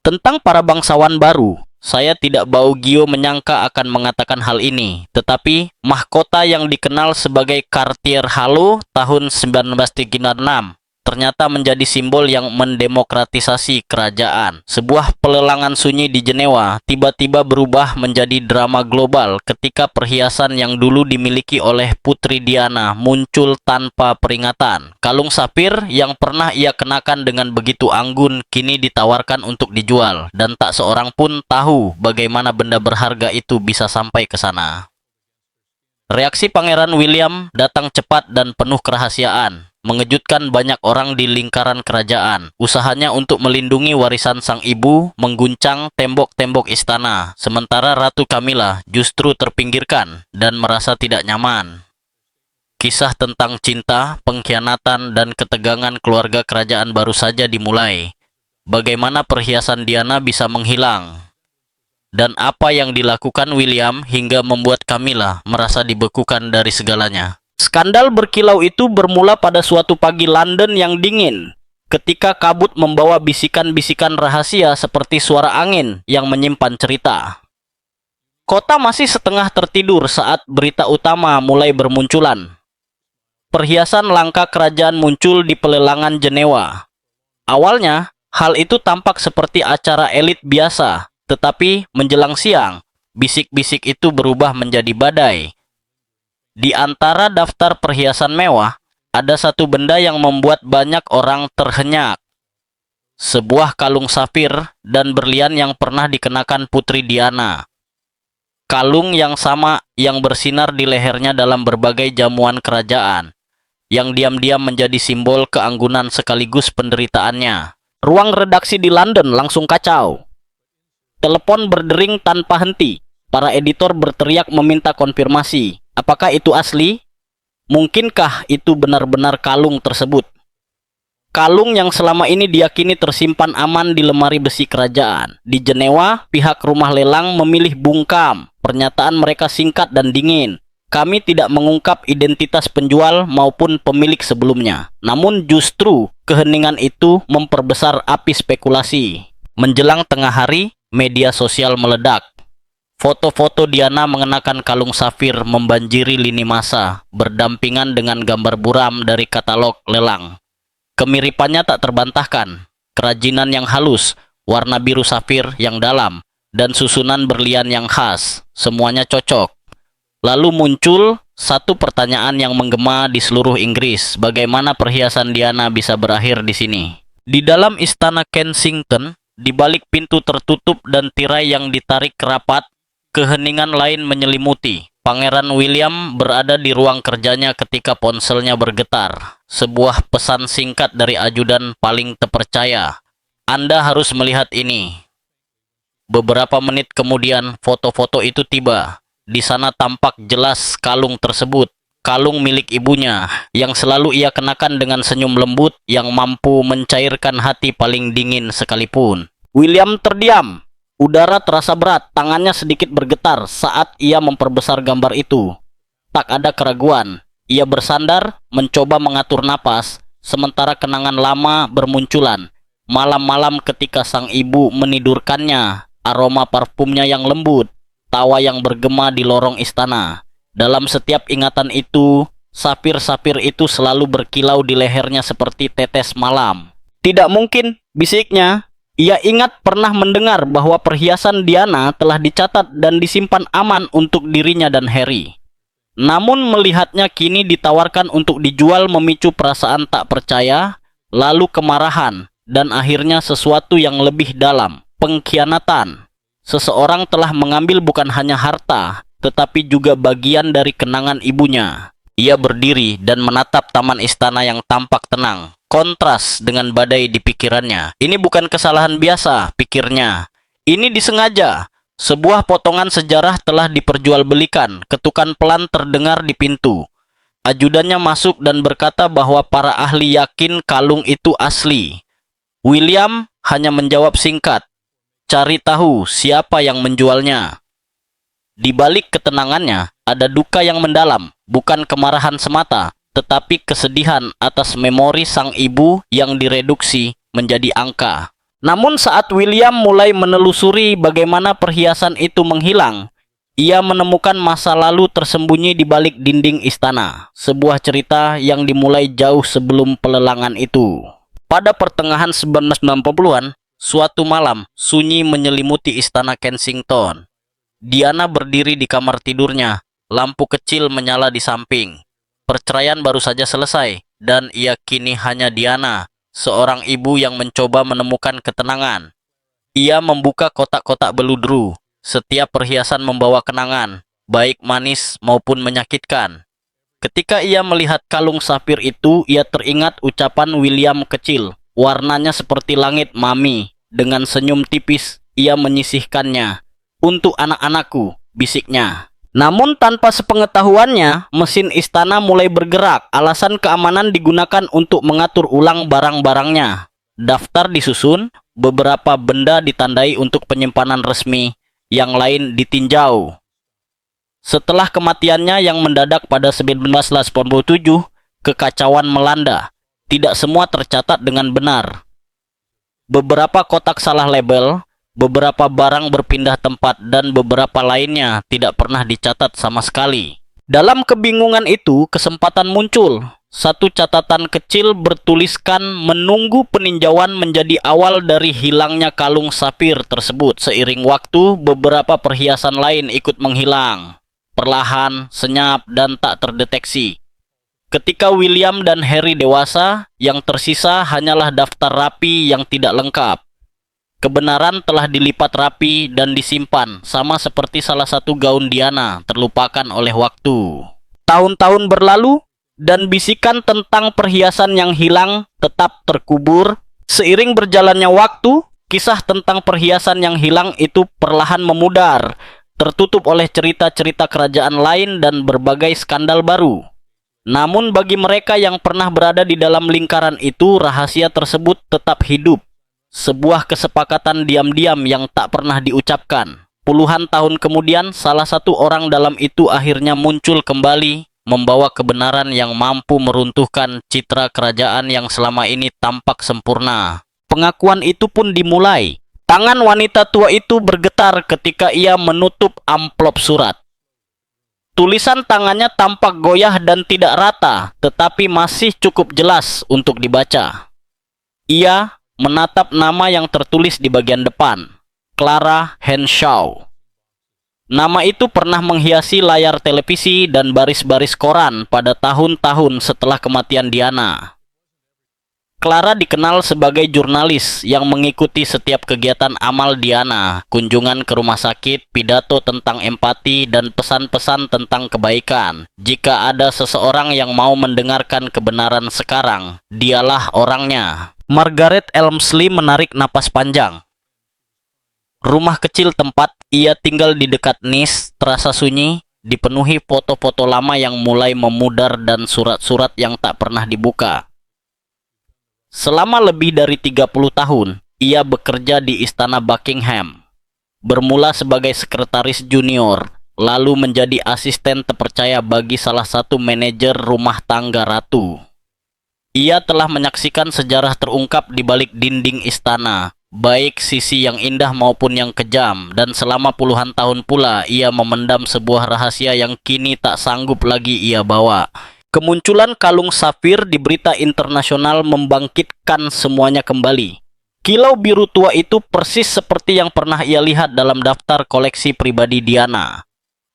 Tentang para bangsawan baru, saya tidak bau Gio menyangka akan mengatakan hal ini, tetapi mahkota yang dikenal sebagai Cartier Halo tahun 1936 ternyata menjadi simbol yang mendemokratisasi kerajaan. Sebuah pelelangan sunyi di Jenewa tiba-tiba berubah menjadi drama global ketika perhiasan yang dulu dimiliki oleh Putri Diana muncul tanpa peringatan. Kalung sapir yang pernah ia kenakan dengan begitu anggun kini ditawarkan untuk dijual, dan tak seorang pun tahu bagaimana benda berharga itu bisa sampai ke sana. Reaksi Pangeran William datang cepat dan penuh kerahasiaan, mengejutkan banyak orang di lingkaran kerajaan. Usahanya untuk melindungi warisan sang ibu mengguncang tembok-tembok istana, sementara Ratu Camilla justru terpinggirkan dan merasa tidak nyaman. Kisah tentang cinta, pengkhianatan, dan ketegangan keluarga kerajaan baru saja dimulai. Bagaimana perhiasan Diana bisa menghilang? Dan apa yang dilakukan William hingga membuat Camilla merasa dibekukan dari segalanya? Skandal berkilau itu bermula pada suatu pagi London yang dingin, ketika kabut membawa bisikan-bisikan rahasia seperti suara angin yang menyimpan cerita. Kota masih setengah tertidur saat berita utama mulai bermunculan. Perhiasan langka kerajaan muncul di pelelangan Jenewa. Awalnya, hal itu tampak seperti acara elit biasa, tetapi menjelang siang, bisik-bisik itu berubah menjadi badai. Di antara daftar perhiasan mewah, ada satu benda yang membuat banyak orang terhenyak. Sebuah kalung safir dan berlian yang pernah dikenakan Putri Diana. Kalung yang sama yang bersinar di lehernya dalam berbagai jamuan kerajaan, yang diam-diam menjadi simbol keanggunan sekaligus penderitaannya. Ruang redaksi di London langsung kacau. Telepon berdering tanpa henti. Para editor berteriak meminta konfirmasi. Apakah itu asli? Mungkinkah itu benar-benar kalung tersebut? Kalung yang selama ini diyakini tersimpan aman di lemari besi kerajaan. Di Jenewa, pihak rumah lelang memilih bungkam. Pernyataan mereka singkat dan dingin. Kami tidak mengungkap identitas penjual maupun pemilik sebelumnya. Namun justru keheningan itu memperbesar api spekulasi. Menjelang tengah hari, media sosial meledak. Foto-foto Diana mengenakan kalung safir membanjiri lini masa, berdampingan dengan gambar buram dari katalog lelang. Kemiripannya tak terbantahkan. Kerajinan yang halus, warna biru safir yang dalam, dan susunan berlian yang khas, semuanya cocok. Lalu muncul satu pertanyaan yang menggema di seluruh Inggris. Bagaimana perhiasan Diana bisa berakhir di sini? Di dalam istana Kensington, di balik pintu tertutup dan tirai yang ditarik rapat, keheningan lain menyelimuti. Pangeran William berada di ruang kerjanya ketika ponselnya bergetar. Sebuah pesan singkat dari ajudan paling terpercaya. Anda harus melihat ini. Beberapa menit kemudian, foto-foto itu tiba. Di sana tampak jelas kalung tersebut. Kalung milik ibunya, yang selalu ia kenakan dengan senyum lembut yang mampu mencairkan hati paling dingin sekalipun. William terdiam. Udara terasa berat, tangannya sedikit bergetar saat ia memperbesar gambar itu. Tak ada keraguan. Ia bersandar, mencoba mengatur napas, sementara kenangan lama bermunculan. Malam-malam ketika sang ibu menidurkannya, aroma parfumnya yang lembut, tawa yang bergema di lorong istana. Dalam setiap ingatan itu, sapir-sapir itu selalu berkilau di lehernya seperti tetes malam. Tidak mungkin, bisiknya. Ia ingat pernah mendengar bahwa perhiasan Diana telah dicatat dan disimpan aman untuk dirinya dan Harry. Namun melihatnya kini ditawarkan untuk dijual memicu perasaan tak percaya, lalu kemarahan, dan akhirnya sesuatu yang lebih dalam, pengkhianatan. Seseorang telah mengambil bukan hanya harta, tetapi juga bagian dari kenangan ibunya. Ia berdiri dan menatap taman istana yang tampak tenang. Kontras dengan badai di pikirannya. Ini bukan kesalahan biasa, pikirnya. Ini disengaja. Sebuah potongan sejarah telah diperjualbelikan. Ketukan pelan terdengar di pintu. Ajudannya masuk dan berkata bahwa para ahli yakin kalung itu asli. William hanya menjawab singkat. Cari tahu siapa yang menjualnya. Di balik ketenangannya, ada duka yang mendalam, bukan kemarahan semata, tetapi kesedihan atas memori sang ibu yang direduksi menjadi angka. Namun saat William mulai menelusuri bagaimana perhiasan itu menghilang, ia menemukan masa lalu tersembunyi di balik dinding istana. Sebuah cerita yang dimulai jauh sebelum pelelangan itu. Pada pertengahan 1990-an, suatu malam sunyi menyelimuti istana Kensington. Diana berdiri di kamar tidurnya, lampu kecil menyala di samping. Perceraian baru saja selesai, dan ia kini hanya Diana, seorang ibu yang mencoba menemukan ketenangan. Ia membuka kotak-kotak beludru. Setiap perhiasan membawa kenangan, baik manis maupun menyakitkan. Ketika ia melihat kalung safir itu, ia teringat ucapan William kecil. Warnanya seperti langit, Mami. Dengan senyum tipis, ia menyisihkannya. Untuk anak-anakku, bisiknya. Namun tanpa sepengetahuannya, mesin istana mulai bergerak. Alasan keamanan digunakan untuk mengatur ulang barang-barangnya. Daftar disusun, beberapa benda ditandai untuk penyimpanan resmi, yang lain ditinjau. Setelah kematiannya yang mendadak pada 1987, kekacauan melanda. Tidak semua tercatat dengan benar. Beberapa kotak salah label, beberapa barang berpindah tempat, dan beberapa lainnya tidak pernah dicatat sama sekali. Dalam kebingungan itu, kesempatan muncul. Satu catatan kecil bertuliskan menunggu peninjauan menjadi awal dari hilangnya kalung safir tersebut. Seiring waktu, beberapa perhiasan lain ikut menghilang. Perlahan, senyap, dan tak terdeteksi. Ketika William dan Harry dewasa, yang tersisa hanyalah daftar rapi yang tidak lengkap. Kebenaran telah dilipat rapi dan disimpan, sama seperti salah satu gaun Diana terlupakan oleh waktu. Tahun-tahun berlalu, dan bisikan tentang perhiasan yang hilang tetap terkubur. Seiring berjalannya waktu, kisah tentang perhiasan yang hilang itu perlahan memudar, tertutup oleh cerita-cerita kerajaan lain dan berbagai skandal baru. Namun bagi mereka yang pernah berada di dalam lingkaran itu, rahasia tersebut tetap hidup. Sebuah kesepakatan diam-diam yang tak pernah diucapkan. Puluhan tahun kemudian, salah satu orang dalam itu akhirnya muncul kembali, membawa kebenaran yang mampu meruntuhkan citra kerajaan yang selama ini tampak sempurna. Pengakuan itu pun dimulai. Tangan wanita tua itu bergetar ketika ia menutup amplop surat. Tulisan tangannya tampak goyah dan tidak rata, tetapi masih cukup jelas untuk dibaca. Ia menatap nama yang tertulis di bagian depan, Clara Henshaw. Nama itu pernah menghiasi layar televisi dan baris-baris koran pada tahun-tahun setelah kematian Diana. Clara dikenal sebagai jurnalis yang mengikuti setiap kegiatan amal Diana, kunjungan ke rumah sakit, pidato tentang empati, dan pesan-pesan tentang kebaikan. Jika ada seseorang yang mau mendengarkan kebenaran sekarang, dialah orangnya. Margaret Elmsley menarik napas panjang. Rumah kecil tempat ia tinggal di dekat Nice terasa sunyi, dipenuhi foto-foto lama yang mulai memudar dan surat-surat yang tak pernah dibuka. Selama lebih dari 30 tahun, ia bekerja di Istana Buckingham. Bermula sebagai sekretaris junior, lalu menjadi asisten terpercaya bagi salah satu manajer rumah tangga ratu. Ia telah menyaksikan sejarah terungkap di balik dinding istana, baik sisi yang indah maupun yang kejam, dan selama puluhan tahun pula ia memendam sebuah rahasia yang kini tak sanggup lagi ia bawa. Kemunculan kalung safir di berita internasional membangkitkan semuanya kembali. Kilau biru tua itu persis seperti yang pernah ia lihat dalam daftar koleksi pribadi Diana.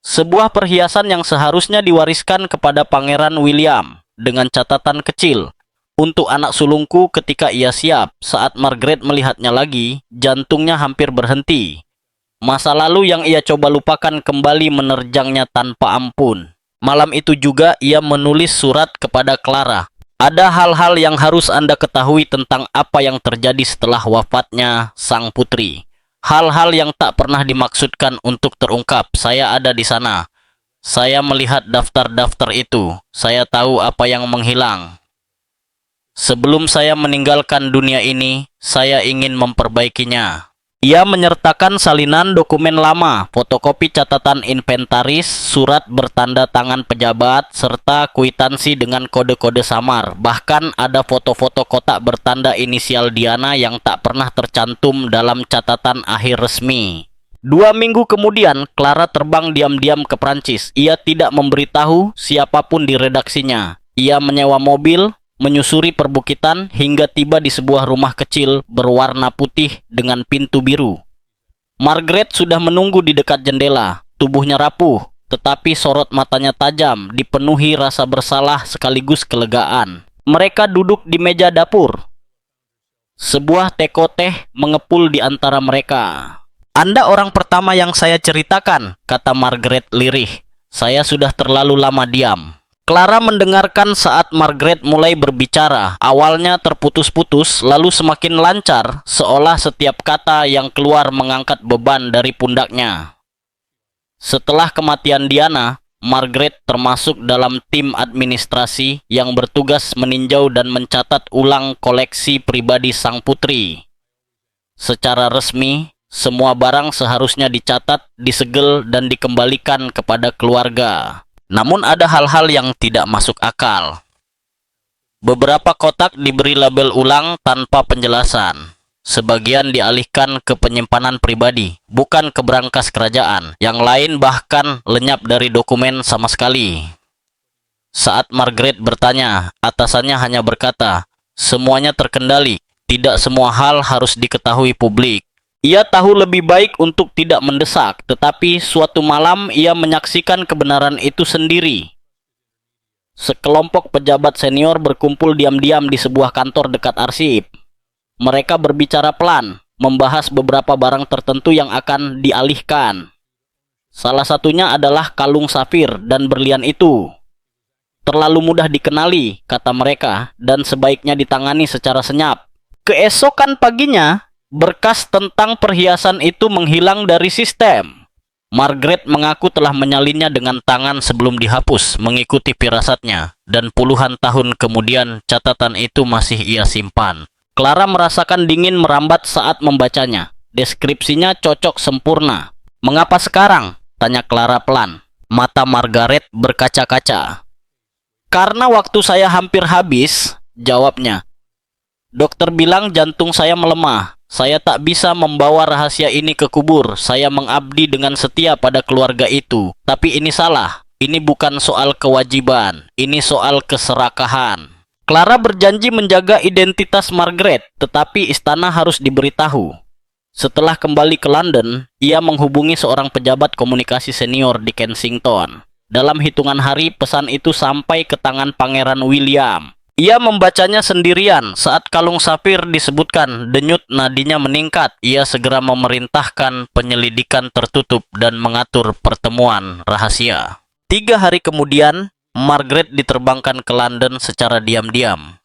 Sebuah perhiasan yang seharusnya diwariskan kepada Pangeran William, dengan catatan kecil, untuk anak sulungku ketika ia siap. Saat Margaret melihatnya lagi, jantungnya hampir berhenti. Masa lalu yang ia coba lupakan kembali menerjangnya tanpa ampun. Malam itu juga ia menulis surat kepada Clara. Ada hal-hal yang harus Anda ketahui tentang apa yang terjadi setelah wafatnya sang putri. Hal-hal yang tak pernah dimaksudkan untuk terungkap. Saya ada di sana. Saya melihat daftar-daftar itu. Saya tahu apa yang menghilang. Sebelum saya meninggalkan dunia ini, saya ingin memperbaikinya. Ia menyertakan salinan dokumen lama, fotokopi catatan inventaris, surat bertanda tangan pejabat, serta kwitansi dengan kode-kode samar. Bahkan ada foto-foto kotak bertanda inisial Diana yang tak pernah tercantum dalam catatan akhir resmi. 2 minggu kemudian, Clara terbang diam-diam ke Prancis. Ia tidak memberitahu siapapun di redaksinya. Ia menyewa mobil, menyusuri perbukitan hingga tiba di sebuah rumah kecil berwarna putih dengan pintu biru. Margaret sudah menunggu di dekat jendela. Tubuhnya rapuh, tetapi sorot matanya tajam, dipenuhi rasa bersalah sekaligus kelegaan. Mereka duduk di meja dapur. Sebuah teko teh mengepul di antara mereka. "Anda orang pertama yang saya ceritakan," kata Margaret lirih. "Saya sudah terlalu lama diam." Clara mendengarkan saat Margaret mulai berbicara. Awalnya terputus-putus, lalu semakin lancar, seolah setiap kata yang keluar mengangkat beban dari pundaknya. Setelah kematian Diana, Margaret termasuk dalam tim administrasi yang bertugas meninjau dan mencatat ulang koleksi pribadi sang putri. Secara resmi, semua barang seharusnya dicatat, disegel, dan dikembalikan kepada keluarga. Namun ada hal-hal yang tidak masuk akal. Beberapa kotak diberi label ulang tanpa penjelasan. Sebagian dialihkan ke penyimpanan pribadi, bukan ke brankas kerajaan. Yang lain bahkan lenyap dari dokumen sama sekali. Saat Margaret bertanya, atasannya hanya berkata, "Semuanya terkendali. Tidak semua hal harus diketahui publik." Ia tahu lebih baik untuk tidak mendesak, tetapi suatu malam ia menyaksikan kebenaran itu sendiri. Sekelompok pejabat senior berkumpul diam-diam di sebuah kantor dekat arsip. Mereka berbicara pelan, membahas beberapa barang tertentu yang akan dialihkan. Salah satunya adalah kalung safir dan berlian itu. "Terlalu mudah dikenali," kata mereka, "dan sebaiknya ditangani secara senyap." Keesokan paginya, berkas tentang perhiasan itu menghilang dari sistem. Margaret mengaku telah menyalinnya dengan tangan sebelum dihapus, mengikuti firasatnya, dan puluhan tahun kemudian catatan itu masih ia simpan. Clara merasakan dingin merambat saat membacanya. Deskripsinya cocok sempurna. "Mengapa sekarang?" tanya Clara pelan. Mata Margaret berkaca-kaca. "Karena waktu saya hampir habis," jawabnya. "Dokter bilang jantung saya melemah. Saya tak bisa membawa rahasia ini ke kubur. Saya mengabdi dengan setia pada keluarga itu. Tapi ini salah. Ini bukan soal kewajiban. Ini soal keserakahan." Clara berjanji menjaga identitas Margaret, tetapi istana harus diberitahu. Setelah kembali ke London, ia menghubungi seorang pejabat komunikasi senior di Kensington. Dalam hitungan hari, pesan itu sampai ke tangan Pangeran William. Ia membacanya sendirian. Saat kalung safir disebutkan, denyut nadinya meningkat. Ia segera memerintahkan penyelidikan tertutup dan mengatur pertemuan rahasia. 3 hari kemudian, Margaret diterbangkan ke London secara diam-diam.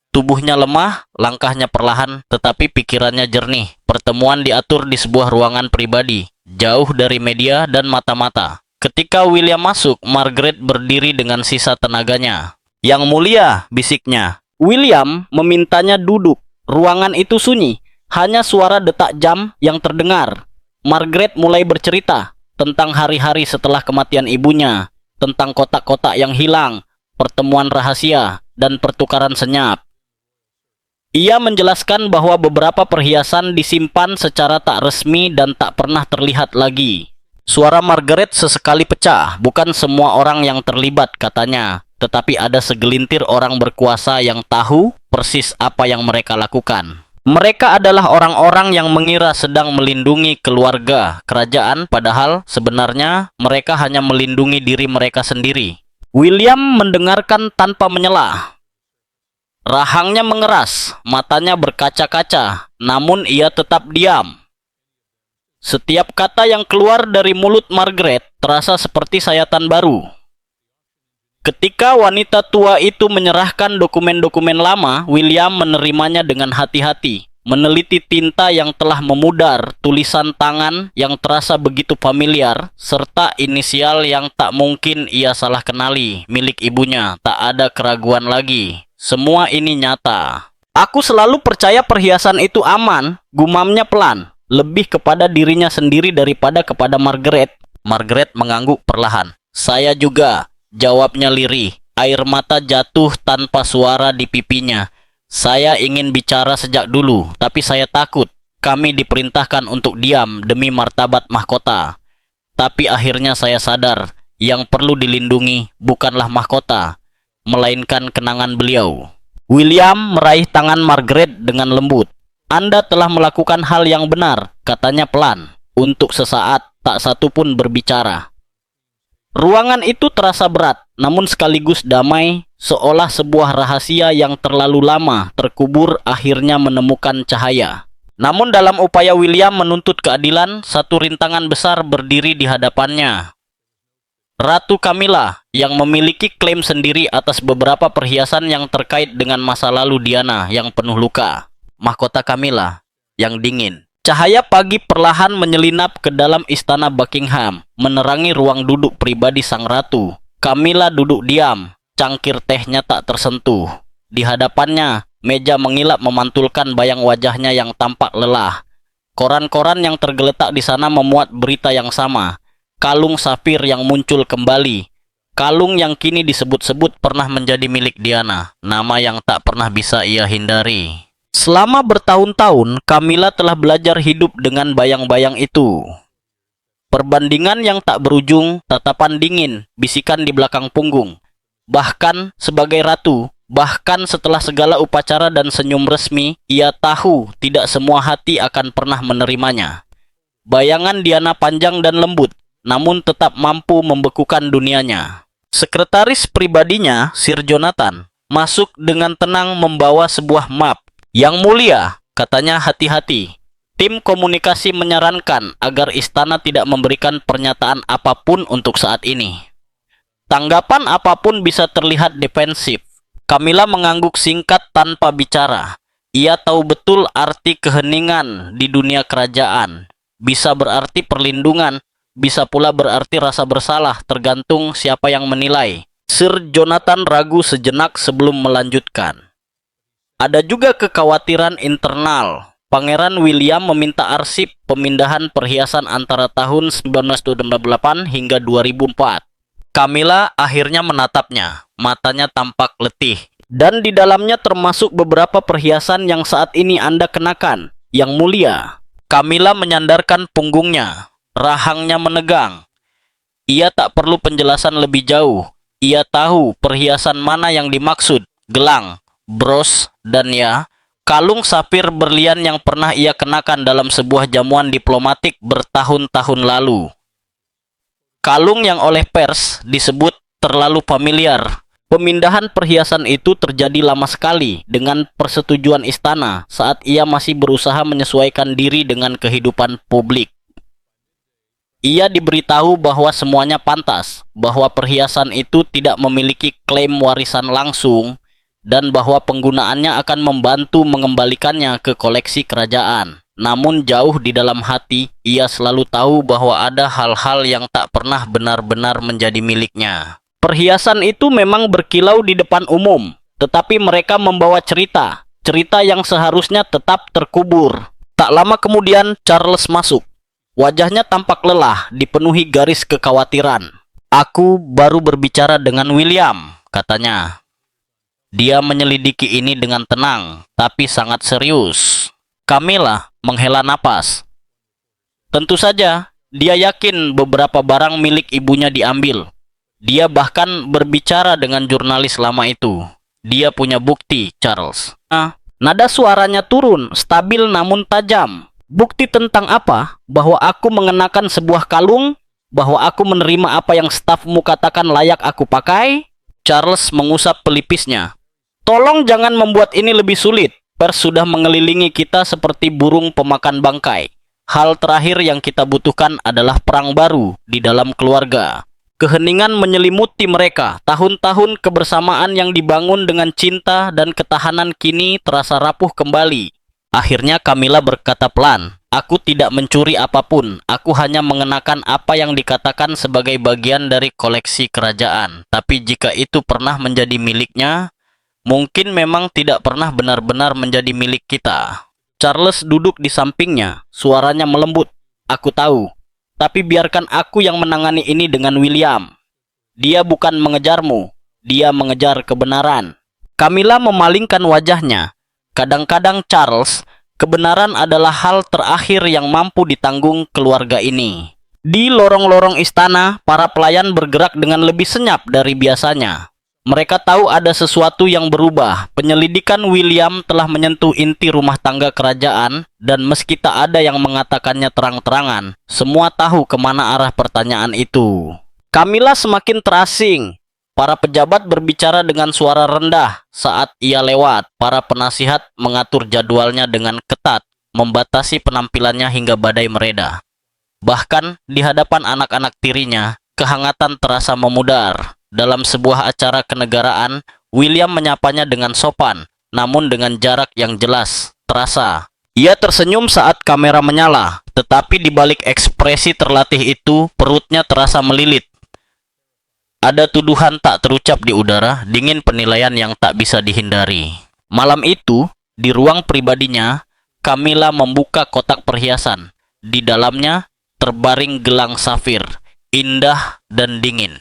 Tubuhnya lemah, langkahnya perlahan, tetapi pikirannya jernih. Pertemuan diatur di sebuah ruangan pribadi, jauh dari media dan mata-mata. Ketika William masuk, Margaret berdiri dengan sisa tenaganya. "Yang mulia," bisiknya. William memintanya duduk. Ruangan itu sunyi, hanya suara detak jam yang terdengar. Margaret mulai bercerita tentang hari-hari setelah kematian ibunya, tentang kotak-kotak yang hilang, pertemuan rahasia, dan pertukaran senyap. Ia menjelaskan bahwa beberapa perhiasan disimpan secara tak resmi dan tak pernah terlihat lagi. Suara Margaret sesekali pecah. "Bukan semua orang yang terlibat," katanya. "Tetapi ada segelintir orang berkuasa yang tahu persis apa yang mereka lakukan. Mereka adalah orang-orang yang mengira sedang melindungi keluarga kerajaan, padahal sebenarnya mereka hanya melindungi diri mereka sendiri." William mendengarkan tanpa menyela. Rahangnya mengeras, matanya berkaca-kaca, namun ia tetap diam. Setiap kata yang keluar dari mulut Margaret terasa seperti sayatan baru. Ketika wanita tua itu menyerahkan dokumen-dokumen lama, William menerimanya dengan hati-hati, meneliti tinta yang telah memudar, tulisan tangan yang terasa begitu familiar, serta inisial yang tak mungkin ia salah kenali, milik ibunya. Tak ada keraguan lagi. Semua ini nyata. "Aku selalu percaya perhiasan itu aman," gumamnya pelan. lebih kepada dirinya sendiri daripada kepada Margaret. Margaret mengangguk perlahan. Saya juga, jawabnya lirih. Air mata jatuh tanpa suara di pipinya. Saya ingin bicara sejak dulu, tapi saya takut. Kami diperintahkan untuk diam demi martabat mahkota. Tapi akhirnya saya sadar, yang perlu dilindungi bukanlah mahkota, melainkan kenangan beliau. William meraih tangan Margaret dengan lembut. Anda telah melakukan hal yang benar, katanya pelan. Untuk sesaat, tak satu pun berbicara. Ruangan itu terasa berat, namun sekaligus damai, seolah sebuah rahasia yang terlalu lama terkubur akhirnya menemukan cahaya. Namun dalam upaya William menuntut keadilan, satu rintangan besar berdiri di hadapannya. Ratu Camilla yang memiliki klaim sendiri atas beberapa perhiasan yang terkait dengan masa lalu Diana yang penuh luka. Mahkota Camilla yang dingin. Cahaya pagi perlahan menyelinap ke dalam istana Buckingham, menerangi ruang duduk pribadi sang ratu. Camilla duduk diam, cangkir tehnya tak tersentuh. Di hadapannya, meja mengilap memantulkan bayang wajahnya yang tampak lelah. Koran-koran yang tergeletak di sana memuat berita yang sama. Kalung safir yang muncul kembali. Kalung yang kini disebut-sebut pernah menjadi milik Diana, nama yang tak pernah bisa ia hindari. Selama bertahun-tahun, Camilla telah belajar hidup dengan bayang-bayang itu. Perbandingan yang tak berujung, tatapan dingin, bisikan di belakang punggung. Bahkan sebagai ratu, bahkan setelah segala upacara dan senyum resmi, ia tahu tidak semua hati akan pernah menerimanya. Bayangan Diana panjang dan lembut, namun tetap mampu membekukan dunianya. Sekretaris pribadinya, Sir Jonathan, masuk dengan tenang membawa sebuah map. Yang mulia, katanya hati-hati. Tim komunikasi menyarankan agar istana tidak memberikan pernyataan apapun untuk saat ini. Tanggapan apapun bisa terlihat defensif. Camilla mengangguk singkat tanpa bicara. Ia tahu betul arti keheningan di dunia kerajaan. Bisa berarti perlindungan, bisa pula berarti rasa bersalah, tergantung siapa yang menilai. Sir Jonathan ragu sejenak sebelum melanjutkan. Ada juga kekhawatiran internal. Pangeran William meminta arsip pemindahan perhiasan antara tahun 1928 hingga 2004. Camilla akhirnya menatapnya. Matanya tampak letih. Dan di dalamnya termasuk beberapa perhiasan yang saat ini Anda kenakan. Yang mulia. Camilla menyandarkan punggungnya. Rahangnya menegang. Ia tak perlu penjelasan lebih jauh. Ia tahu perhiasan mana yang dimaksud. Gelang, bros, dan ya, kalung safir berlian yang pernah ia kenakan dalam sebuah jamuan diplomatik bertahun-tahun lalu. Kalung yang oleh pers disebut terlalu familiar. Pemindahan perhiasan itu terjadi lama sekali dengan persetujuan istana saat ia masih berusaha menyesuaikan diri dengan kehidupan publik. Ia diberitahu bahwa semuanya pantas, bahwa perhiasan itu tidak memiliki klaim warisan langsung, dan bahwa penggunaannya akan membantu mengembalikannya ke koleksi kerajaan. Namun jauh di dalam hati, ia selalu tahu bahwa ada hal-hal yang tak pernah benar-benar menjadi miliknya. Perhiasan itu memang berkilau di depan umum, tetapi mereka membawa cerita, cerita yang seharusnya tetap terkubur. Tak lama kemudian, Charles masuk. Wajahnya tampak lelah, dipenuhi garis kekhawatiran. Aku baru berbicara dengan William, katanya. Dia menyelidiki ini dengan tenang, tapi sangat serius. Camilla menghela napas. Tentu saja, dia yakin beberapa barang milik ibunya diambil. Dia bahkan berbicara dengan jurnalis lama itu. Dia punya bukti, Charles. Nada suaranya turun, stabil namun tajam. Bukti tentang apa? Bahwa aku mengenakan sebuah kalung? Bahwa aku menerima apa yang stafmu katakan layak aku pakai? Charles mengusap pelipisnya. Tolong jangan membuat ini lebih sulit. Pers sudah mengelilingi kita seperti burung pemakan bangkai. Hal terakhir yang kita butuhkan adalah perang baru di dalam keluarga. Keheningan menyelimuti mereka. Tahun-tahun kebersamaan yang dibangun dengan cinta dan ketahanan kini terasa rapuh kembali. Akhirnya Camilla berkata pelan, "Aku tidak mencuri apapun. Aku hanya mengenakan apa yang dikatakan sebagai bagian dari koleksi kerajaan. Tapi jika itu pernah menjadi miliknya, mungkin memang tidak pernah benar-benar menjadi milik kita." Charles duduk di sampingnya, suaranya melembut. Aku tahu, tapi biarkan aku yang menangani ini dengan William. Dia bukan mengejarmu, dia mengejar kebenaran. Camilla memalingkan wajahnya. Kadang-kadang Charles, kebenaran adalah hal terakhir yang mampu ditanggung keluarga ini. Di lorong-lorong istana, para pelayan bergerak dengan lebih senyap dari biasanya. Mereka tahu ada sesuatu yang berubah. Penyelidikan William telah menyentuh inti rumah tangga kerajaan, dan meski tak ada yang mengatakannya terang-terangan, semua tahu kemana arah pertanyaan itu. Camilla semakin terasing. Para pejabat berbicara dengan suara rendah saat ia lewat. Para penasihat mengatur jadwalnya dengan ketat, membatasi penampilannya hingga badai mereda. Bahkan di hadapan anak-anak tirinya, kehangatan terasa memudar. Dalam sebuah acara kenegaraan, William menyapanya dengan sopan, namun dengan jarak yang jelas, terasa. Ia tersenyum saat kamera menyala, tetapi di balik ekspresi terlatih itu, perutnya terasa melilit. Ada tuduhan tak terucap di udara, dingin penilaian yang tak bisa dihindari. Malam itu, di ruang pribadinya, Camilla membuka kotak perhiasan. Di dalamnya, terbaring gelang safir, indah dan dingin.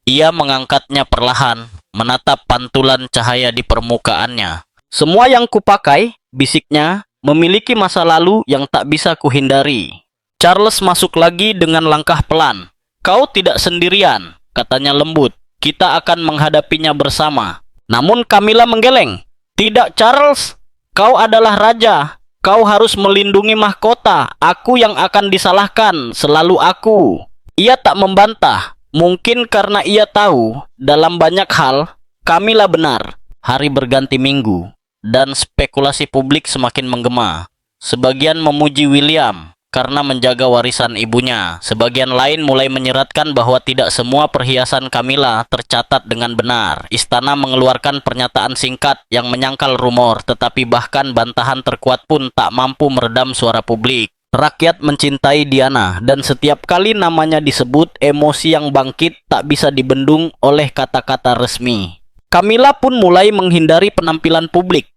Ia mengangkatnya perlahan, menatap pantulan cahaya di permukaannya. Semua yang kupakai, bisiknya, memiliki masa lalu yang tak bisa kuhindari. Charles masuk lagi dengan langkah pelan. Kau tidak sendirian, katanya lembut. Kita akan menghadapinya bersama. Namun Camilla menggeleng. Tidak, Charles. Kau adalah raja. Kau harus melindungi mahkota. Aku yang akan disalahkan, selalu aku. Ia tak membantah. Mungkin karena ia tahu, dalam banyak hal, Camilla benar. Hari berganti minggu, dan spekulasi publik semakin menggema. Sebagian memuji William karena menjaga warisan ibunya. Sebagian lain mulai menyeratkan bahwa tidak semua perhiasan Camilla tercatat dengan benar. Istana mengeluarkan pernyataan singkat yang menyangkal rumor, tetapi bahkan bantahan terkuat pun tak mampu meredam suara publik. Rakyat mencintai Diana, dan setiap kali namanya disebut, emosi yang bangkit tak bisa dibendung oleh kata-kata resmi. Camilla pun mulai menghindari penampilan publik.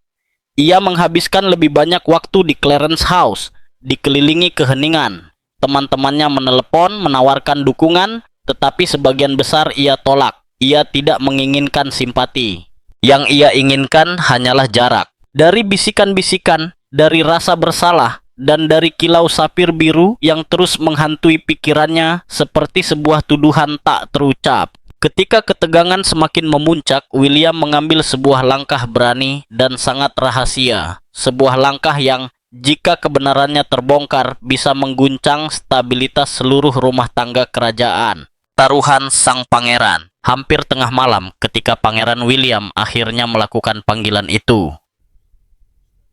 Ia menghabiskan lebih banyak waktu di Clarence House, dikelilingi keheningan. Teman-temannya menelepon, menawarkan dukungan, tetapi sebagian besar ia tolak. Ia tidak menginginkan simpati. Yang ia inginkan hanyalah jarak. Dari bisikan-bisikan, dari rasa bersalah, dan dari kilau sapir biru yang terus menghantui pikirannya seperti sebuah tuduhan tak terucap. Ketika ketegangan semakin memuncak, William mengambil sebuah langkah berani dan sangat rahasia. Sebuah langkah yang, jika kebenarannya terbongkar, bisa mengguncang stabilitas seluruh rumah tangga kerajaan. Taruhan sang pangeran. Hampir tengah malam ketika Pangeran William akhirnya melakukan panggilan itu.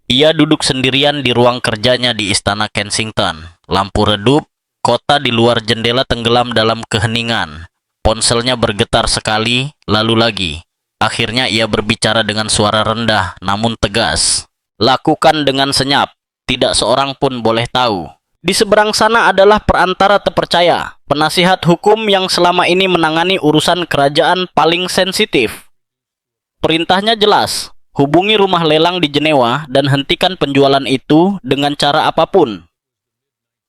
Ia duduk sendirian di ruang kerjanya di Istana Kensington. Lampu redup, kota di luar jendela tenggelam dalam keheningan. Ponselnya bergetar sekali, lalu lagi. Akhirnya ia berbicara dengan suara rendah namun tegas. Lakukan dengan senyap. Tidak seorang pun boleh tahu. Di seberang sana adalah perantara terpercaya, penasihat hukum yang selama ini menangani urusan kerajaan paling sensitif. Perintahnya jelas, hubungi rumah lelang di Jenewa dan hentikan penjualan itu dengan cara apapun.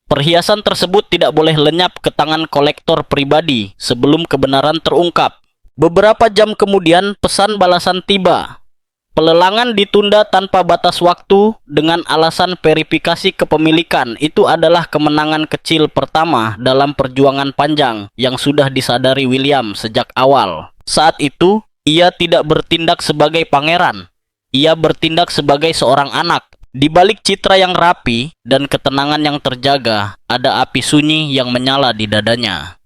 Perhiasan tersebut tidak boleh lenyap ke tangan kolektor pribadi sebelum kebenaran terungkap. Beberapa jam kemudian pesan balasan tiba. Pelelangan ditunda tanpa batas waktu dengan alasan verifikasi kepemilikan. Itu adalah kemenangan kecil pertama dalam perjuangan panjang yang sudah disadari William sejak awal. Saat itu, ia tidak bertindak sebagai pangeran. Ia bertindak sebagai seorang anak. Di balik citra yang rapi dan ketenangan yang terjaga, ada api sunyi yang menyala di dadanya.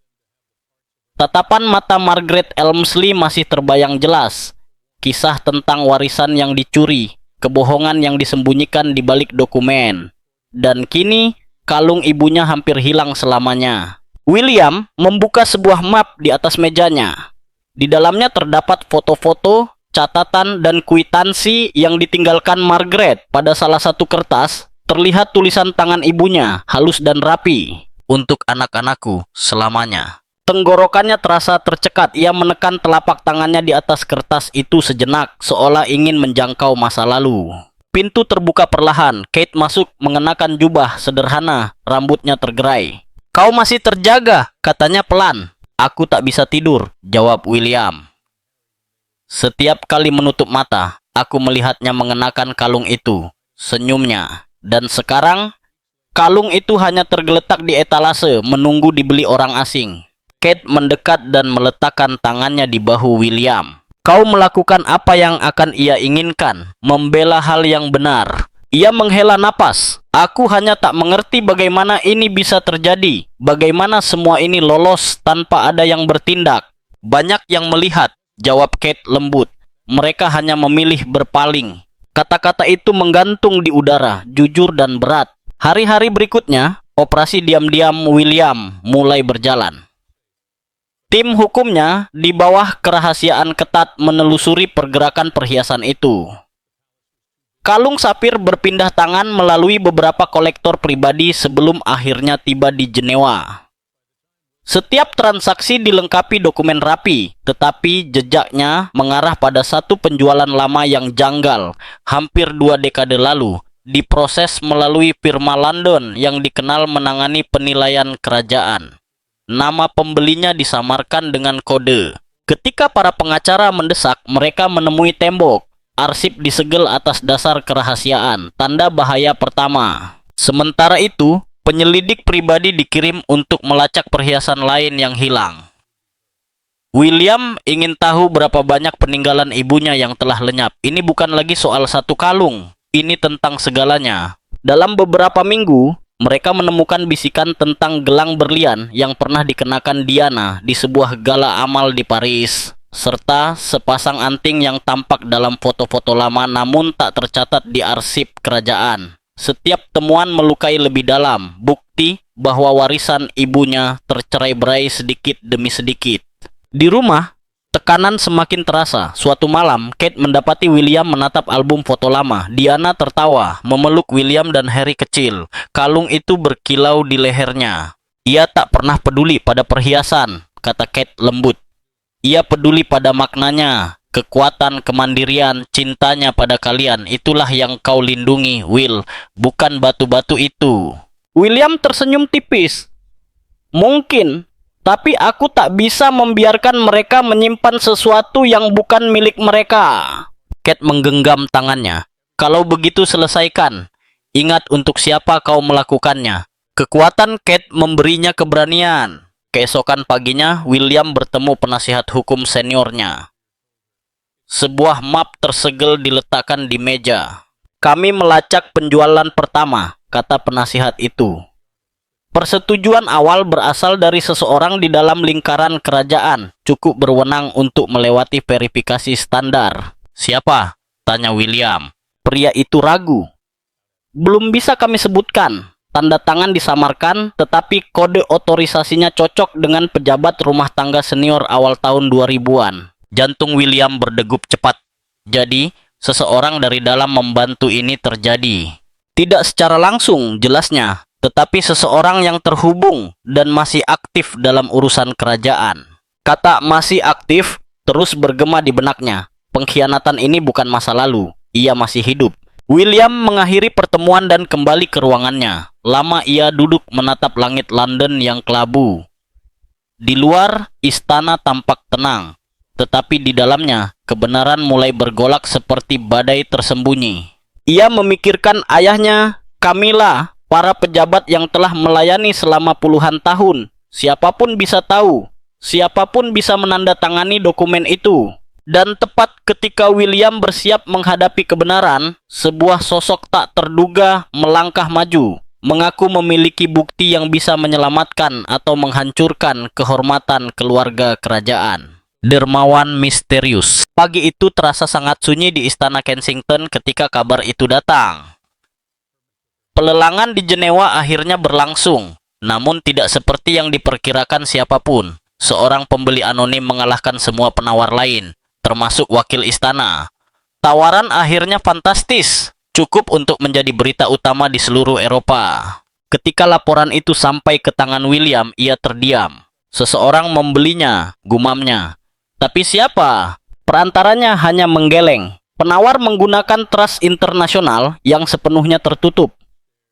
Tatapan mata Margaret Elmsley masih terbayang jelas. Kisah tentang warisan yang dicuri, kebohongan yang disembunyikan di balik dokumen. Dan kini, kalung ibunya hampir hilang selamanya. William membuka sebuah map di atas mejanya. Di dalamnya terdapat foto-foto, catatan, dan kwitansi yang ditinggalkan Margaret. Pada salah satu kertas, terlihat tulisan tangan ibunya, halus dan rapi. Untuk anak-anakku selamanya. Tenggorokannya terasa tercekat. Ia menekan telapak tangannya di atas kertas itu sejenak, seolah ingin menjangkau masa lalu. Pintu terbuka perlahan. Kate masuk mengenakan jubah sederhana, rambutnya tergerai. "Kau masih terjaga," katanya pelan. "Aku tak bisa tidur," jawab William. "Setiap kali menutup mata, aku melihatnya mengenakan kalung itu," senyumnya. "Dan sekarang, kalung itu hanya tergeletak di etalase, menunggu dibeli orang asing." Kate mendekat dan meletakkan tangannya di bahu William. "Kau melakukan apa yang akan ia inginkan, membela hal yang benar." Ia menghela napas. "Aku hanya tak mengerti bagaimana ini bisa terjadi, bagaimana semua ini lolos tanpa ada yang bertindak." "Banyak yang melihat," jawab Kate lembut. "Mereka hanya memilih berpaling." Kata-kata itu menggantung di udara, jujur dan berat. Hari-hari berikutnya, operasi diam-diam William mulai berjalan. Tim hukumnya di bawah kerahasiaan ketat menelusuri pergerakan perhiasan itu. Kalung sapir berpindah tangan melalui beberapa kolektor pribadi sebelum akhirnya tiba di Jenewa. Setiap transaksi dilengkapi dokumen rapi, tetapi jejaknya mengarah pada satu penjualan lama yang janggal hampir 2 dekade lalu, diproses melalui firma London yang dikenal menangani penilaian kerajaan. Nama pembelinya disamarkan dengan kode. Ketika para pengacara mendesak, mereka menemui tembok. Arsip disegel atas dasar kerahasiaan, tanda bahaya pertama. Sementara itu, penyelidik pribadi dikirim untuk melacak perhiasan lain yang hilang. William ingin tahu berapa banyak peninggalan ibunya yang telah lenyap. Ini bukan lagi soal satu kalung. Ini tentang segalanya. Dalam beberapa minggu, mereka menemukan bisikan tentang gelang berlian yang pernah dikenakan Diana di sebuah gala amal di Paris, serta sepasang anting yang tampak dalam foto-foto lama namun tak tercatat di arsip kerajaan. Setiap temuan melukai lebih dalam, bukti bahwa warisan ibunya tercerai-berai sedikit demi sedikit. Di rumah, tekanan semakin terasa. Suatu malam, Kate mendapati William menatap album foto lama. Diana tertawa, memeluk William dan Harry kecil. Kalung itu berkilau di lehernya. "Ia tak pernah peduli pada perhiasan," kata Kate lembut. "Ia peduli pada maknanya, kekuatan, kemandirian, cintanya pada kalian. Itulah yang kau lindungi, Will, bukan batu-batu itu." William tersenyum tipis. "Mungkin, tapi aku tak bisa membiarkan mereka menyimpan sesuatu yang bukan milik mereka." Kate menggenggam tangannya. "Kalau begitu selesaikan. Ingat untuk siapa kau melakukannya." Kekuatan Kate memberinya keberanian. Keesokan paginya, William bertemu penasihat hukum seniornya. Sebuah map tersegel diletakkan di meja. "Kami melacak penjualan pertama," kata penasihat itu. Persetujuan awal berasal dari seseorang di dalam lingkaran kerajaan, cukup berwenang untuk melewati verifikasi standar. "Siapa?" tanya William. Pria itu ragu. "Belum bisa kami sebutkan. Tanda tangan disamarkan, tetapi kode otorisasinya cocok dengan pejabat rumah tangga senior awal tahun 2000-an. Jantung William berdegup cepat. Jadi, seseorang dari dalam membantu ini terjadi. Tidak secara langsung, jelasnya, tetapi seseorang yang terhubung dan masih aktif dalam urusan kerajaan. Kata "masih aktif" terus bergema di benaknya. Pengkhianatan ini bukan masa lalu, ia masih hidup. William mengakhiri pertemuan dan kembali ke ruangannya. Lama ia duduk menatap langit London yang kelabu. Di luar, istana tampak tenang, tetapi di dalamnya, kebenaran mulai bergolak seperti badai tersembunyi. Ia memikirkan ayahnya, Camilla, para pejabat yang telah melayani selama puluhan tahun. Siapapun bisa tahu, siapapun bisa menandatangani dokumen itu. Dan tepat ketika William bersiap menghadapi kebenaran, sebuah sosok tak terduga melangkah maju, mengaku memiliki bukti yang bisa menyelamatkan atau menghancurkan kehormatan keluarga kerajaan. Dermawan misterius. Pagi itu terasa sangat sunyi di istana Kensington ketika kabar itu datang. Pelelangan di Jenewa akhirnya berlangsung, namun tidak seperti yang diperkirakan siapapun. Seorang pembeli anonim mengalahkan semua penawar lain, termasuk wakil istana. Tawaran akhirnya fantastis, cukup untuk menjadi berita utama di seluruh Eropa. Ketika laporan itu sampai ke tangan William, ia terdiam. Seseorang membelinya, gumamnya. Tapi siapa? Perantaranya hanya menggeleng. Penawar menggunakan trust internasional yang sepenuhnya tertutup.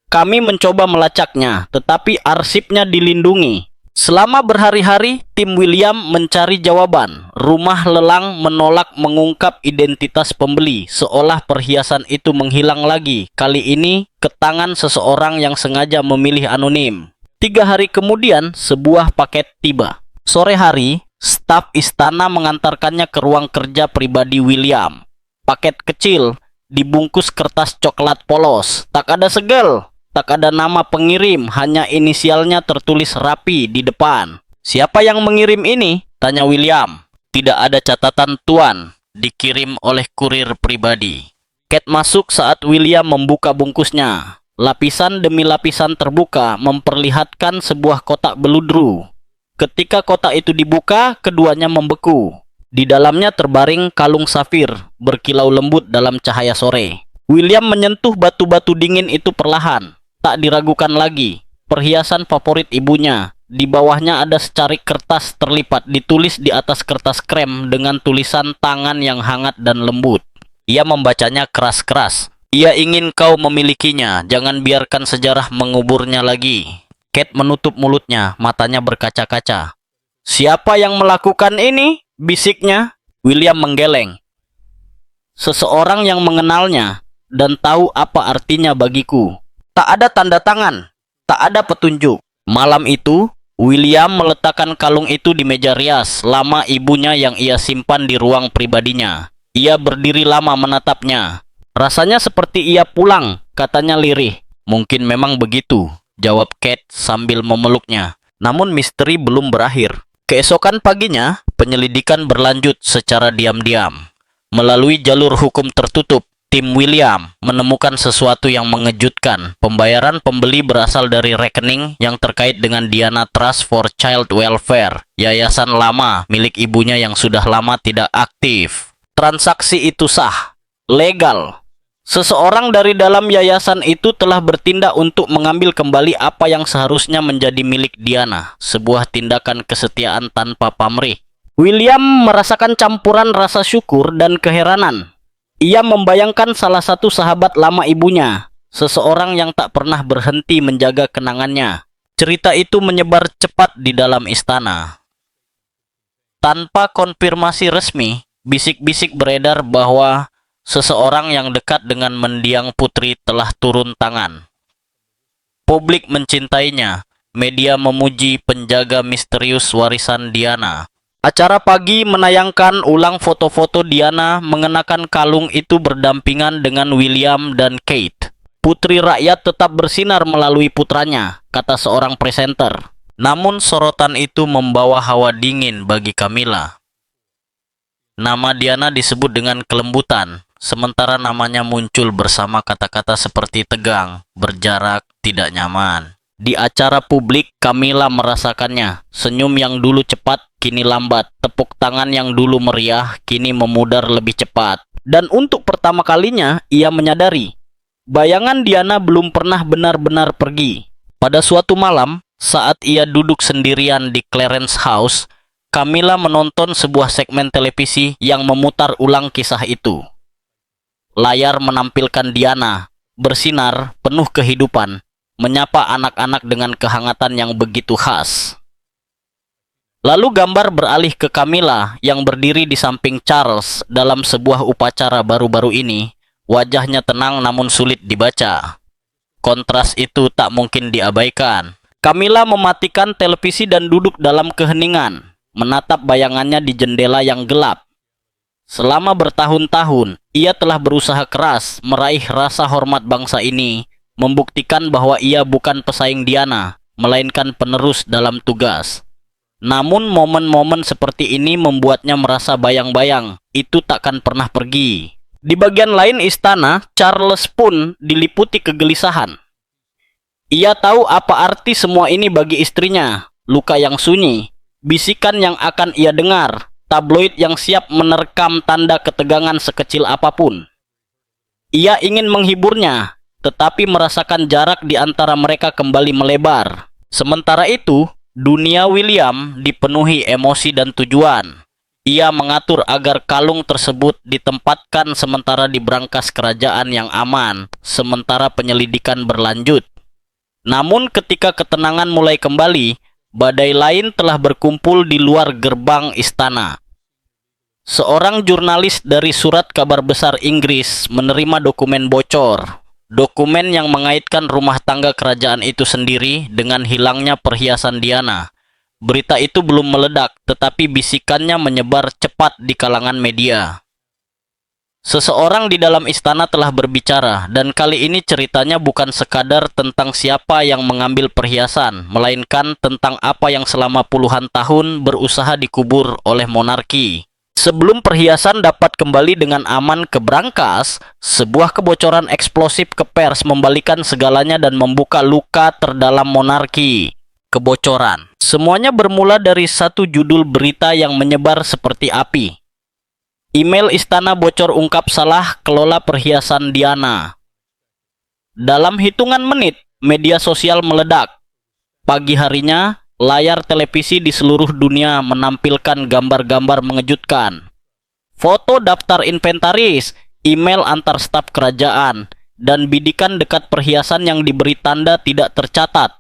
Kami mencoba melacaknya, tetapi arsipnya dilindungi. Selama berhari-hari, tim William mencari jawaban. Rumah lelang menolak mengungkap identitas pembeli, seolah perhiasan itu menghilang lagi. Kali ini, ke tangan seseorang yang sengaja memilih anonim. 3 hari kemudian, sebuah paket tiba. Sore hari, staf istana mengantarkannya ke ruang kerja pribadi William. Paket kecil, dibungkus kertas coklat polos. Tak ada segel. Tak ada nama pengirim, hanya inisialnya tertulis rapi di depan. "Siapa yang mengirim ini?" tanya William. "Tidak ada catatan tuan, dikirim oleh kurir pribadi." Kate masuk saat William membuka bungkusnya. Lapisan demi lapisan terbuka memperlihatkan sebuah kotak beludru. Ketika kotak itu dibuka, keduanya membeku. Di dalamnya terbaring kalung safir, berkilau lembut dalam cahaya sore. William menyentuh batu-batu dingin itu perlahan. Tak diragukan lagi, perhiasan favorit ibunya. Di bawahnya ada secarik kertas terlipat, ditulis di atas kertas krem dengan tulisan tangan yang hangat dan lembut. Ia membacanya keras-keras. "Ia ingin kau memilikinya, jangan biarkan sejarah menguburnya lagi." Kate menutup mulutnya, matanya berkaca-kaca. "Siapa yang melakukan ini?" bisiknya. William menggeleng. "Seseorang yang mengenalnya dan tahu apa artinya bagiku." Tak ada tanda tangan, tak ada petunjuk. Malam itu, William meletakkan kalung itu di meja rias lama ibunya yang ia simpan di ruang pribadinya. Ia berdiri lama menatapnya. "Rasanya seperti ia pulang," katanya lirih. "Mungkin memang begitu," jawab Kate sambil memeluknya. Namun misteri belum berakhir. Keesokan paginya, penyelidikan berlanjut secara diam-diam. Melalui jalur hukum tertutup, tim William menemukan sesuatu yang mengejutkan. Pembayaran pembeli berasal dari rekening yang terkait dengan Diana Trust for Child Welfare, yayasan lama milik ibunya yang sudah lama tidak aktif. Transaksi itu sah, legal. Seseorang dari dalam yayasan itu telah bertindak untuk mengambil kembali apa yang seharusnya menjadi milik Diana, sebuah tindakan kesetiaan tanpa pamrih. William merasakan campuran rasa syukur dan keheranan. Ia membayangkan salah satu sahabat lama ibunya, seseorang yang tak pernah berhenti menjaga kenangannya. Cerita itu menyebar cepat di dalam istana. Tanpa konfirmasi resmi, bisik-bisik beredar bahwa seseorang yang dekat dengan mendiang putri telah turun tangan. Publik mencintainya, media memuji penjaga misterius warisan Diana. Acara pagi menayangkan ulang foto-foto Diana mengenakan kalung itu berdampingan dengan William dan Kate. "Putri rakyat tetap bersinar melalui putranya," kata seorang presenter. Namun sorotan itu membawa hawa dingin bagi Camilla. Nama Diana disebut dengan kelembutan, sementara namanya muncul bersama kata-kata seperti tegang, berjarak, tidak nyaman. Di acara publik, Camilla merasakannya. Senyum yang dulu cepat, kini lambat. Tepuk tangan yang dulu meriah, kini memudar lebih cepat. Dan untuk pertama kalinya, ia menyadari, bayangan Diana belum pernah benar-benar pergi. Pada suatu malam, saat ia duduk sendirian di Clarence House, Camilla menonton sebuah segmen televisi yang memutar ulang kisah itu. Layar menampilkan Diana, bersinar, penuh kehidupan, menyapa anak-anak dengan kehangatan yang begitu khas. Lalu gambar beralih ke Camilla yang berdiri di samping Charles dalam sebuah upacara baru-baru ini. Wajahnya tenang namun sulit dibaca. Kontras itu tak mungkin diabaikan. Camilla mematikan televisi dan duduk dalam keheningan, menatap bayangannya di jendela yang gelap. Selama bertahun-tahun, ia telah berusaha keras meraih rasa hormat bangsa ini, membuktikan bahwa ia bukan pesaing Diana, melainkan penerus dalam tugas. Namun momen-momen seperti ini membuatnya merasa bayang-bayang, itu takkan pernah pergi. Di bagian lain istana, Charles pun diliputi kegelisahan. Ia tahu apa arti semua ini bagi istrinya, luka yang sunyi, bisikan yang akan ia dengar, tabloid yang siap menerkam tanda ketegangan sekecil apapun. Ia ingin menghiburnya, tetapi merasakan jarak di antara mereka kembali melebar. Sementara itu, dunia William dipenuhi emosi dan tujuan. Ia mengatur agar kalung tersebut ditempatkan sementara di brankas kerajaan yang aman, sementara penyelidikan berlanjut. Namun ketika ketenangan mulai kembali, badai lain telah berkumpul di luar gerbang istana. Seorang jurnalis dari surat kabar besar Inggris menerima dokumen bocor. Dokumen yang mengaitkan rumah tangga kerajaan itu sendiri dengan hilangnya perhiasan Diana. Berita itu belum meledak, tetapi bisikannya menyebar cepat di kalangan media. Seseorang di dalam istana telah berbicara, dan kali ini ceritanya bukan sekadar tentang siapa yang mengambil perhiasan, melainkan tentang apa yang selama puluhan tahun berusaha dikubur oleh monarki. Sebelum perhiasan dapat kembali dengan aman ke brankas, sebuah kebocoran eksplosif ke pers membalikan segalanya dan membuka luka terdalam monarki. Kebocoran. Semuanya bermula dari satu judul berita yang menyebar seperti api. Email istana bocor ungkap salah kelola perhiasan Diana. Dalam hitungan menit, media sosial meledak. Pagi harinya, layar televisi di seluruh dunia menampilkan gambar-gambar mengejutkan. Foto daftar inventaris, email antar staf kerajaan, dan bidikan dekat perhiasan yang diberi tanda tidak tercatat.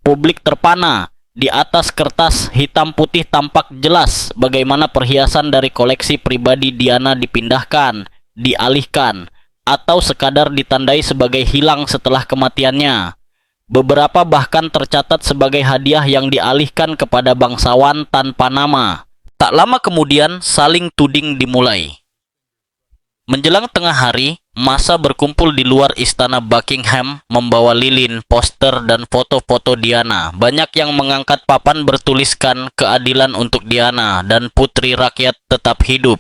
Publik terpana. Di atas kertas hitam putih tampak jelas bagaimana perhiasan dari koleksi pribadi Diana dipindahkan, dialihkan, atau sekadar ditandai sebagai hilang setelah kematiannya. Beberapa bahkan tercatat sebagai hadiah yang dialihkan kepada bangsawan tanpa nama. Tak lama kemudian, saling tuding dimulai. Menjelang tengah hari, massa berkumpul di luar istana Buckingham membawa lilin, poster, dan foto-foto Diana. Banyak yang mengangkat papan bertuliskan keadilan untuk Diana dan putri rakyat tetap hidup.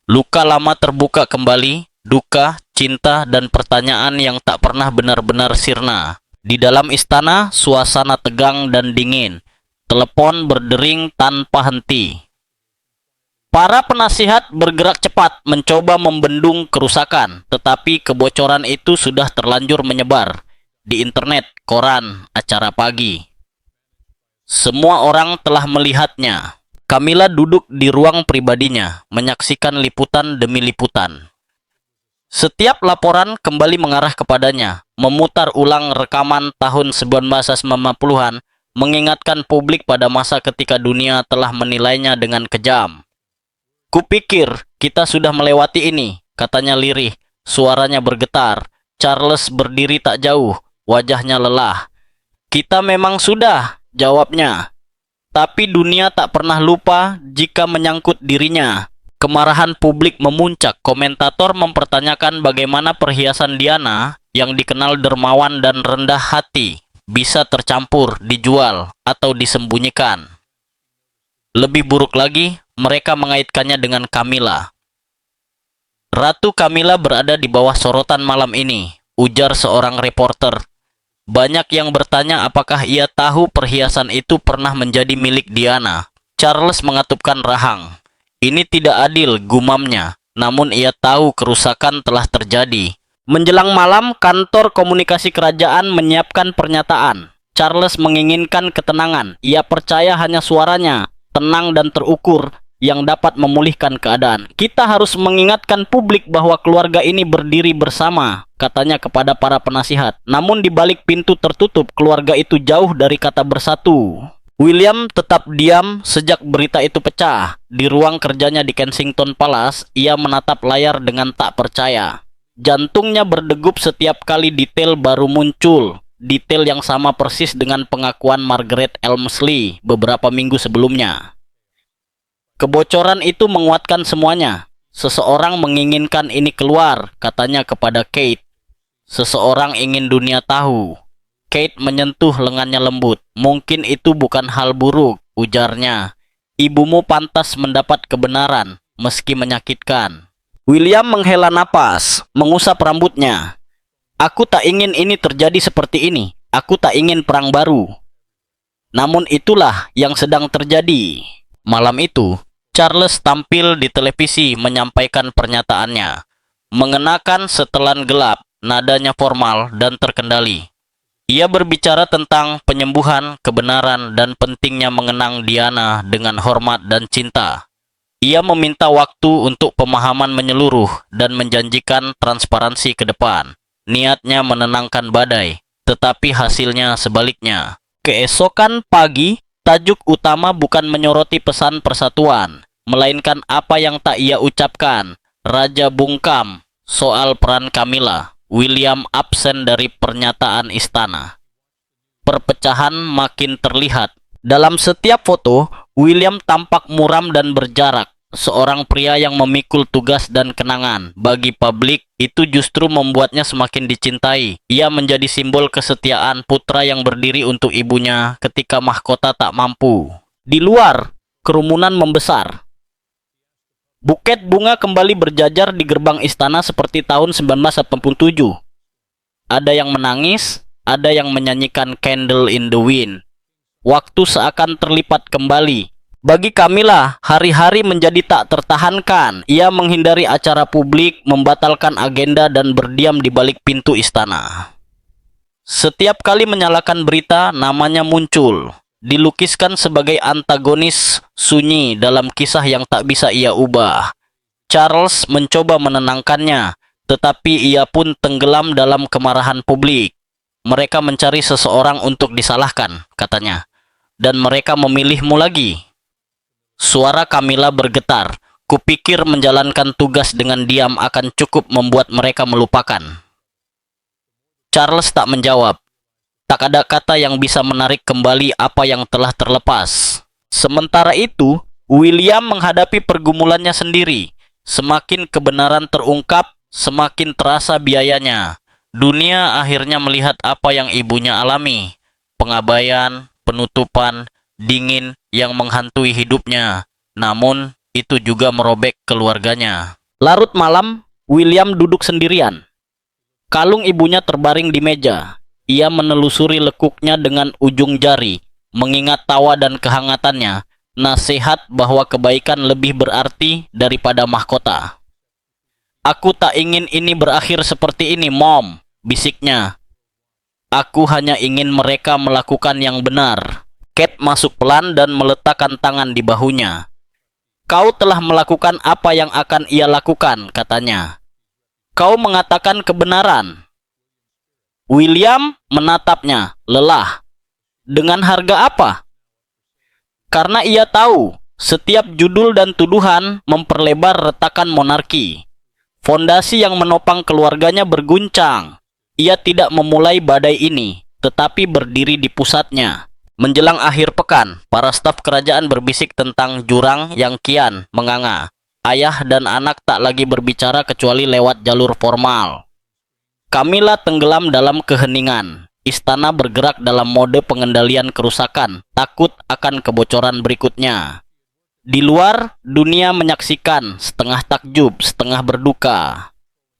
Luka lama terbuka kembali, duka, cinta, dan pertanyaan yang tak pernah benar-benar sirna. Di dalam istana, suasana tegang dan dingin. Telepon berdering tanpa henti. Para penasihat bergerak cepat mencoba membendung kerusakan, tetapi kebocoran itu sudah terlanjur menyebar di internet, koran, acara pagi. Semua orang telah melihatnya. Camilla duduk di ruang pribadinya, menyaksikan liputan demi liputan. Setiap laporan kembali mengarah kepadanya, memutar ulang rekaman tahun 1990-an, mengingatkan publik pada masa ketika dunia telah menilainya dengan kejam. Kupikir kita sudah melewati ini, katanya lirih, suaranya bergetar. Charles berdiri tak jauh, wajahnya lelah. Kita memang sudah, jawabnya. Tapi dunia tak pernah lupa jika menyangkut dirinya. Kemarahan publik memuncak. Komentator mempertanyakan bagaimana perhiasan Diana yang dikenal dermawan dan rendah hati bisa tercampur, dijual, atau disembunyikan. Lebih buruk lagi, mereka mengaitkannya dengan Camilla. Ratu Camilla berada di bawah sorotan malam ini, ujar seorang reporter. Banyak yang bertanya apakah ia tahu perhiasan itu pernah menjadi milik Diana. Charles mengatupkan rahang. Ini tidak adil, gumamnya. Namun ia tahu kerusakan telah terjadi. Menjelang malam, kantor komunikasi kerajaan menyiapkan pernyataan. Charles menginginkan ketenangan. Ia percaya hanya suaranya, tenang dan terukur, yang dapat memulihkan keadaan. Kita harus mengingatkan publik bahwa keluarga ini berdiri bersama, katanya kepada para penasihat. Namun di balik pintu tertutup, keluarga itu jauh dari kata bersatu. William tetap diam sejak berita itu pecah. Di ruang kerjanya di Kensington Palace, ia menatap layar dengan tak percaya. Jantungnya berdegup setiap kali detail baru muncul. Detail yang sama persis dengan pengakuan Margaret Elmsley beberapa minggu sebelumnya. Kebocoran itu menguatkan semuanya. Seseorang menginginkan ini keluar, katanya kepada Kate. Seseorang ingin dunia tahu. Kate menyentuh lengannya lembut. Mungkin itu bukan hal buruk, ujarnya. Ibumu pantas mendapat kebenaran, meski menyakitkan. William menghela napas, mengusap rambutnya. Aku tak ingin ini terjadi seperti ini. Aku tak ingin perang baru. Namun itulah yang sedang terjadi. Malam itu, Charles tampil di televisi menyampaikan pernyataannya. Mengenakan setelan gelap, nadanya formal dan terkendali. Ia berbicara tentang penyembuhan, kebenaran, dan pentingnya mengenang Diana dengan hormat dan cinta. Ia meminta waktu untuk pemahaman menyeluruh dan menjanjikan transparansi ke depan. Niatnya menenangkan badai, tetapi hasilnya sebaliknya. Keesokan pagi, tajuk utama bukan menyoroti pesan persatuan, melainkan apa yang tak ia ucapkan. Raja bungkam soal peran Camilla. William absen dari pernyataan istana. Perpecahan makin terlihat. Dalam setiap foto, William tampak muram dan berjarak. Seorang pria yang memikul tugas dan kenangan. Bagi publik, itu justru membuatnya semakin dicintai. Ia menjadi simbol kesetiaan putra yang berdiri untuk ibunya ketika mahkota tak mampu. Di luar, kerumunan membesar. Buket bunga kembali berjajar di gerbang istana seperti tahun 1987. Ada yang menangis, ada yang menyanyikan Candle in the Wind. Waktu seakan terlipat kembali. Bagi Camilla, hari-hari menjadi tak tertahankan. Ia menghindari acara publik, membatalkan agenda dan berdiam di balik pintu istana. Setiap kali menyalakan berita, namanya muncul. Dilukiskan sebagai antagonis sunyi dalam kisah yang tak bisa ia ubah. Charles mencoba menenangkannya, tetapi ia pun tenggelam dalam kemarahan publik. Mereka mencari seseorang untuk disalahkan, katanya. Dan mereka memilihmu lagi. Suara Camilla bergetar. Kupikir menjalankan tugas dengan diam akan cukup membuat mereka melupakan. Charles tak menjawab. Tak ada kata yang bisa menarik kembali apa yang telah terlepas. Sementara itu, William menghadapi pergumulannya sendiri. Semakin kebenaran terungkap, semakin terasa biayanya. Dunia akhirnya melihat apa yang ibunya alami. Pengabaian, penutupan, dingin yang menghantui hidupnya. Namun, itu juga merobek keluarganya. Larut malam, William duduk sendirian. Kalung ibunya terbaring di meja. Ia menelusuri lekuknya dengan ujung jari, mengingat tawa dan kehangatannya, nasihat bahwa kebaikan lebih berarti daripada mahkota. Aku tak ingin ini berakhir seperti ini, Mom, bisiknya. Aku hanya ingin mereka melakukan yang benar. Kate masuk pelan dan meletakkan tangan di bahunya. Kau telah melakukan apa yang akan ia lakukan, katanya. Kau mengatakan kebenaran. William menatapnya, lelah. Dengan harga apa? Karena ia tahu, setiap judul dan tuduhan memperlebar retakan monarki. Fondasi yang menopang keluarganya berguncang. Ia tidak memulai badai ini, tetapi berdiri di pusatnya. Menjelang akhir pekan, para staf kerajaan berbisik tentang jurang yang kian menganga. Ayah dan anak tak lagi berbicara kecuali lewat jalur formal. Camilla tenggelam dalam keheningan. Istana bergerak dalam mode pengendalian kerusakan, takut akan kebocoran berikutnya. Di luar, dunia menyaksikan, setengah takjub, setengah berduka.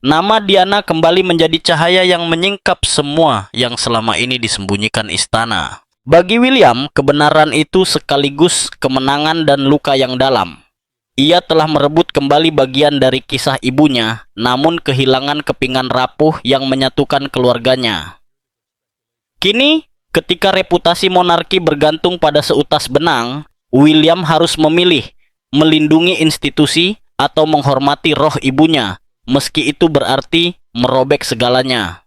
Nama Diana kembali menjadi cahaya yang menyingkap semua yang selama ini disembunyikan istana. Bagi William, kebenaran itu sekaligus kemenangan dan luka yang dalam. Ia telah merebut kembali bagian dari kisah ibunya, namun kehilangan kepingan rapuh yang menyatukan keluarganya. Kini, ketika reputasi monarki bergantung pada seutas benang, William harus memilih, melindungi institusi atau menghormati roh ibunya, meski itu berarti merobek segalanya.